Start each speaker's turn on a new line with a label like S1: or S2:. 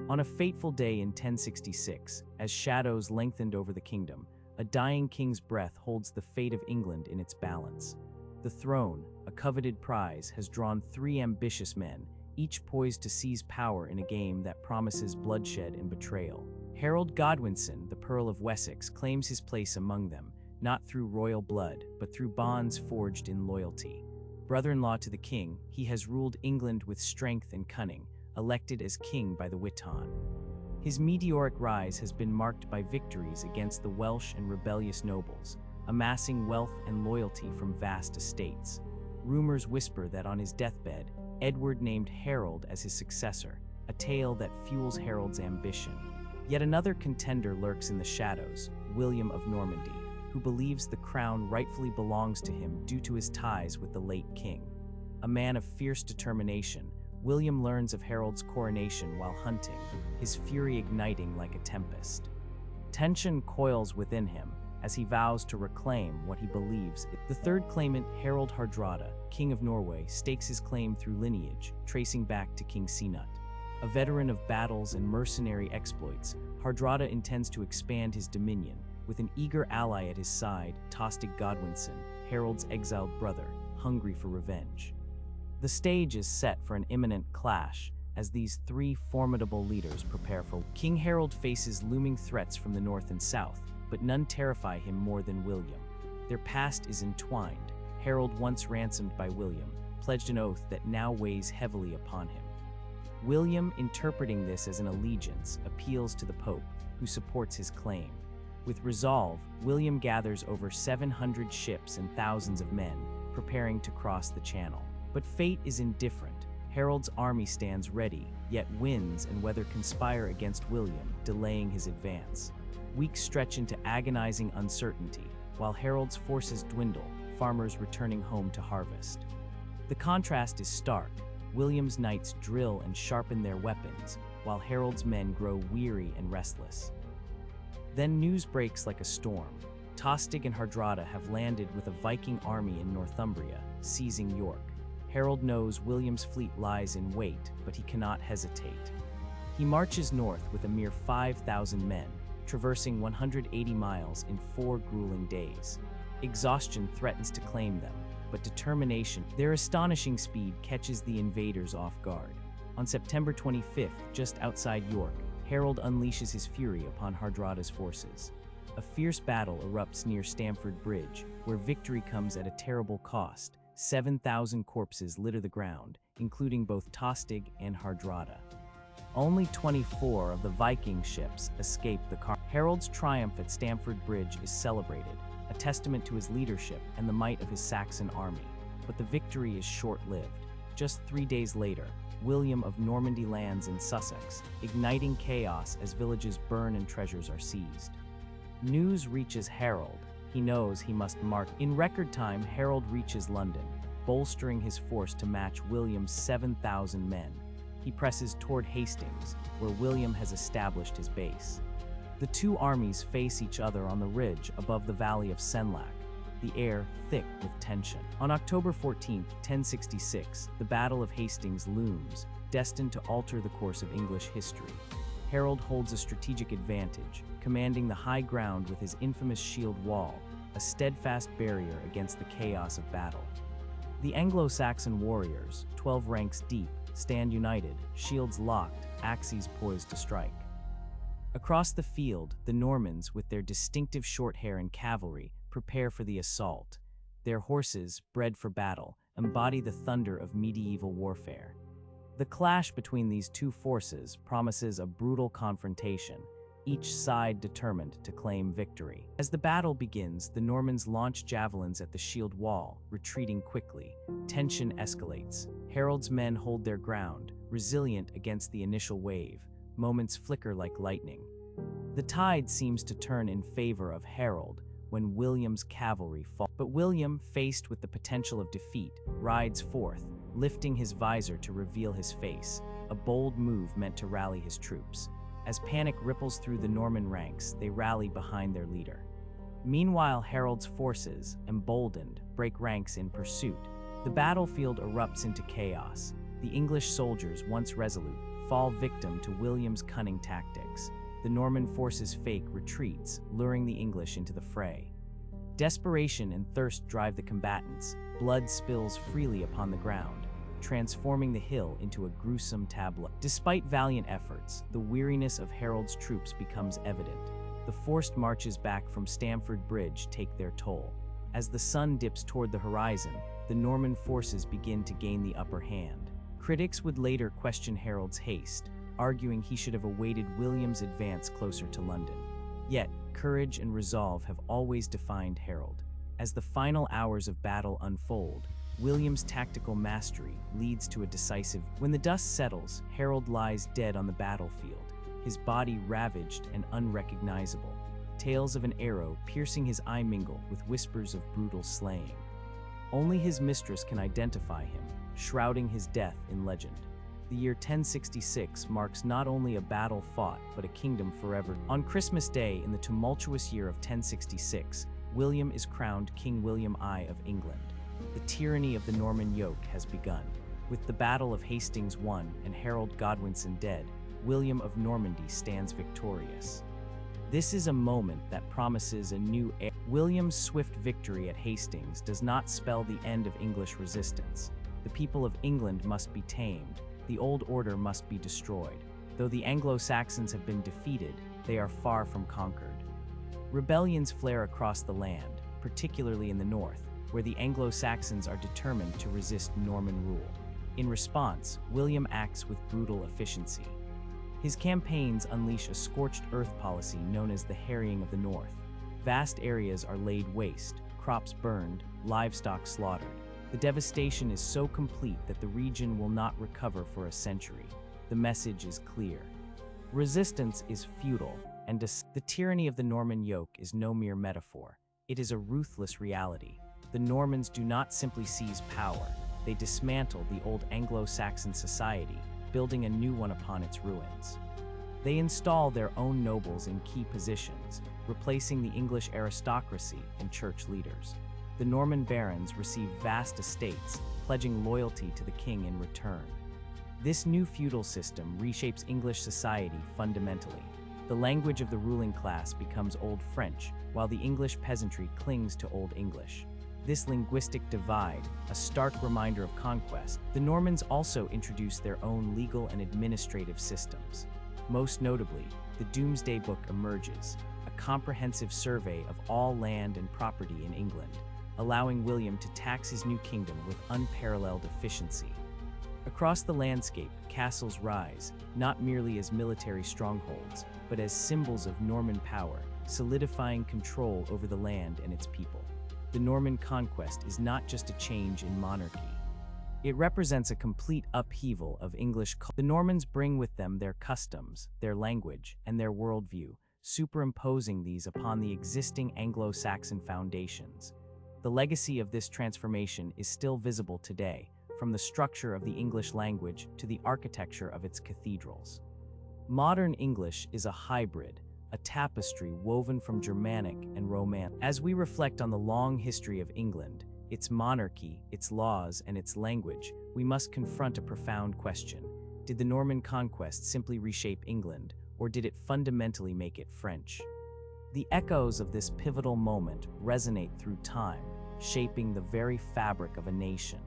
S1: On a fateful day in 1066, as shadows lengthened over the kingdom, a dying king's breath holds the fate of England in its balance. The throne, a coveted prize, has drawn three ambitious men, each poised to seize power in a game that promises bloodshed and betrayal. Harold Godwinson, the Pearl of Wessex, claims his place among them, not through royal blood, but through bonds forged in loyalty. Brother-in-law to the king, he has ruled England with strength and cunning, elected as king by the Witan. His meteoric rise has been marked by victories against the Welsh and rebellious nobles, amassing wealth and loyalty from vast estates. Rumors whisper that on his deathbed, Edward named Harold as his successor, a tale that fuels Harold's ambition. Yet another contender lurks in the shadows, William of Normandy, who believes the crown rightfully belongs to him due to his ties with the late king. A man of fierce determination, William learns of Harold's coronation while hunting, his fury igniting like a tempest. Tension coils within him as he vows to reclaim what he believes. The third claimant, Harald Hardrada, King of Norway, stakes his claim through lineage, tracing back to King Cnut. A veteran of battles and mercenary exploits, Hardrada intends to expand his dominion, with an eager ally at his side, Tostig Godwinson, Harold's exiled brother, hungry for revenge. The stage is set for an imminent clash as these three formidable leaders prepare for. King Harold faces looming threats from the north and south, but none terrify him more than William. Their past is entwined. Harold, once ransomed by William, pledged an oath that now weighs heavily upon him. William, interpreting this as an allegiance, appeals to the Pope, who supports his claim. With resolve, William gathers over 700 ships and thousands of men, preparing to cross the Channel. But fate is indifferent. Harold's army stands ready, yet winds and weather conspire against William, delaying his advance. Weeks stretch into agonizing uncertainty, while Harold's forces dwindle, farmers returning home to harvest. The contrast is stark. William's knights drill and sharpen their weapons, while Harold's men grow weary and restless. Then news breaks like a storm. Tostig and Hardrada have landed with a Viking army in Northumbria, seizing York. Harold knows William's fleet lies in wait, but he cannot hesitate. He marches north with a mere 5,000 men, traversing 180 miles in 4 grueling days. Exhaustion threatens to claim them, but determination, their astonishing speed, catches the invaders off guard. On September 25th, just outside York, Harold unleashes his fury upon Hardrada's forces. A fierce battle erupts near Stamford Bridge, where victory comes at a terrible cost. 7,000 corpses litter the ground, including both Tostig and Hardrada. Only 24 of the Viking ships escape the carnage. Harold's triumph at Stamford Bridge is celebrated, a testament to his leadership and the might of his Saxon army. But the victory is short-lived. Just 3 days later, William of Normandy lands in Sussex, igniting chaos as villages burn and treasures are seized. News reaches Harold. He knows he must march. In record time, Harold reaches London, bolstering his force to match William's 7,000 men. He presses toward Hastings, where William has established his base. The two armies face each other on the ridge above the valley of Senlac, the air thick with tension. On October 14, 1066, the Battle of Hastings looms, destined to alter the course of English history. Harold holds a strategic advantage, commanding the high ground with his infamous shield wall, a steadfast barrier against the chaos of battle. The Anglo-Saxon warriors, 12 ranks deep, stand united, shields locked, axes poised to strike. Across the field, the Normans, with their distinctive short hair and cavalry, prepare for the assault. Their horses, bred for battle, embody the thunder of medieval warfare. The clash between these two forces promises a brutal confrontation, each side determined to claim victory. As the battle begins, the Normans launch javelins at the shield wall, retreating quickly. Tension escalates. Harold's men hold their ground, resilient against the initial wave. Moments flicker like lightning. The tide seems to turn in favor of Harold when William's cavalry fall. But William, faced with the potential of defeat, rides forth, lifting his visor to reveal his face, a bold move meant to rally his troops. As panic ripples through the Norman ranks, they rally behind their leader. Meanwhile, Harold's forces, emboldened, break ranks in pursuit. The battlefield erupts into chaos. The English soldiers, once resolute, fall victim to William's cunning tactics. The Norman forces fake retreats, luring the English into the fray. Desperation and thirst drive the combatants. Blood spills freely upon the ground, transforming the hill into a gruesome tableau. Despite valiant efforts, the weariness of Harold's troops becomes evident. The forced marches back from Stamford Bridge take their toll. As the sun dips toward the horizon, the Norman forces begin to gain the upper hand. Critics would later question Harold's haste, arguing he should have awaited William's advance closer to London. Yet, courage and resolve have always defined Harold. As the final hours of battle unfold, William's tactical mastery leads to a decisive. When the dust settles, Harold lies dead on the battlefield, his body ravaged and unrecognizable. Tales of an arrow piercing his eye mingle with whispers of brutal slaying. Only his mistress can identify him, shrouding his death in legend. The year 1066 marks not only a battle fought, but a kingdom forever. On Christmas Day in the tumultuous year of 1066, William is crowned King William I of England. The tyranny of the Norman yoke has begun. With the Battle of Hastings won and Harold Godwinson dead, William of Normandy stands victorious. This is a moment that promises a new era. William's swift victory at Hastings does not spell the end of English resistance. The people of England must be tamed. The old order must be destroyed. Though the Anglo-Saxons have been defeated, they are far from conquered. Rebellions flare across the land, particularly in the north, where the Anglo-Saxons are determined to resist Norman rule. In response, William acts with brutal efficiency. His campaigns unleash a scorched earth policy known as the harrying of the North. Vast areas are laid waste, crops burned, livestock slaughtered. The devastation is so complete that the region will not recover for a century. The message is clear. Resistance is futile, and the tyranny of the Norman yoke is no mere metaphor. It is a ruthless reality. The Normans do not simply seize power, they dismantle the old Anglo-Saxon society, building a new one upon its ruins. They install their own nobles in key positions, replacing the English aristocracy and church leaders. The Norman barons receive vast estates, pledging loyalty to the king in return. This new feudal system reshapes English society fundamentally. The language of the ruling class becomes Old French, while the English peasantry clings to Old English. This linguistic divide, a stark reminder of conquest, the Normans also introduced their own legal and administrative systems. Most notably, the Domesday Book emerges, a comprehensive survey of all land and property in England, allowing William to tax his new kingdom with unparalleled efficiency. Across the landscape, castles rise, not merely as military strongholds, but as symbols of Norman power, solidifying control over the land and its people. The Norman conquest is not just a change in monarchy. It represents a complete upheaval of English culture. The Normans bring with them their customs, their language, and their worldview, superimposing these upon the existing Anglo-Saxon foundations. The legacy of this transformation is still visible today, from the structure of the English language to the architecture of its cathedrals. Modern English is a hybrid, a tapestry woven from Germanic and Romance. As we reflect on the long history of England, its monarchy, its laws, and its language, we must confront a profound question. Did the Norman conquest simply reshape England, or did it fundamentally make it French? The echoes of this pivotal moment resonate through time, shaping the very fabric of a nation.